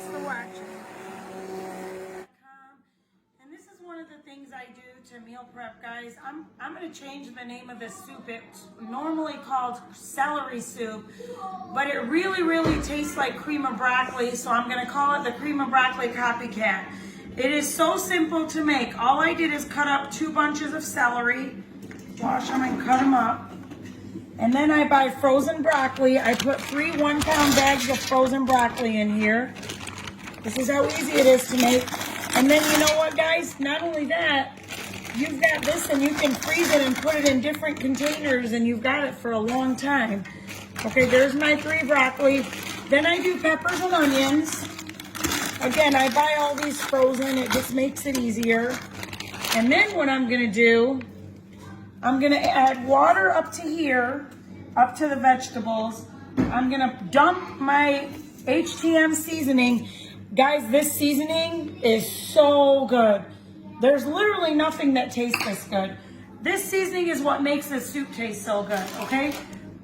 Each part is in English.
for watching. And this is one of the things I do to meal prep, guys. I'm going to change the name of this soup. It's normally called celery soup, but it really tastes like cream of broccoli, so I'm going to call it the cream of broccoli copycat. It is so simple to make. All I did is cut up 2 bunches of celery, wash them and cut them up. And then I buy frozen broccoli. I put 3 1-pound bags of frozen broccoli in here. This is how easy it is to make. And then you know what, guys? Not only that, you've got this and you can freeze it and put it in different containers and you've got it for a long time. Okay, there's my 3 broccoli. Then I do peppers and onions. Again, I buy all these frozen. It just makes it easier. And then what I'm going to do, I'm going to add water up to here, up to the vegetables. I'm going to dump my HTM seasoning. Guys, this seasoning is so good. There's literally nothing that tastes this good. This seasoning is what makes this soup taste so good, okay?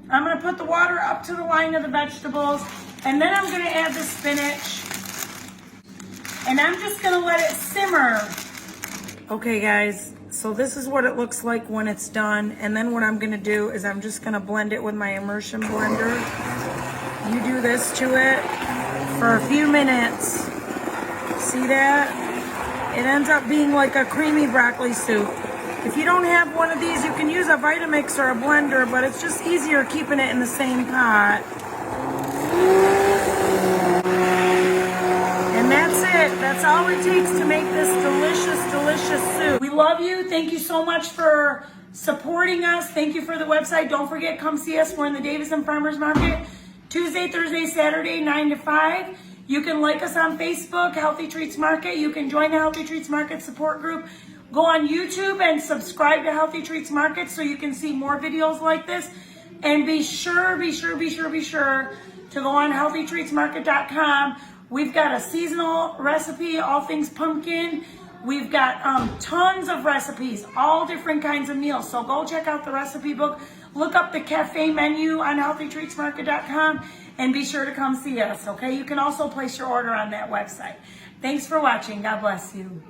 I'm going to put the water up to the line of the vegetables, and then I'm going to add the spinach. And I'm just going to let it simmer. Okay, guys. So this is what it looks like when it's done. And then what I'm going to do is I'm just going to blend it with my immersion blender. You do this to it for a few minutes. See that? It ends up being like a creamy broccoli soup. If you don't have one of these, you can use a Vitamix or a blender, but it's just easier keeping it in the same pot. And that's it. That's all it takes to make this delicious soup. We love you. Thank you so much for supporting us. Thank you for the website. Don't forget, come see us. We're in the Davison Farmers Market, Tuesday, Thursday, Saturday, 9 to 5. You can like us on Facebook, Healthy Treats Market. You can join the Healthy Treats Market support group. Go on YouTube and subscribe to Healthy Treats Market so you can see more videos like this. And be sure to go on healthytreatsmarket.com. We've got a seasonal recipe, all things pumpkin. We've got tons of recipes, all different kinds of meals. So go check out the recipe book. Look up the cafe menu on healthytreatsmarket.com and be sure to come see us, okay? You can also place your order on that website. Thanks for watching. God bless you.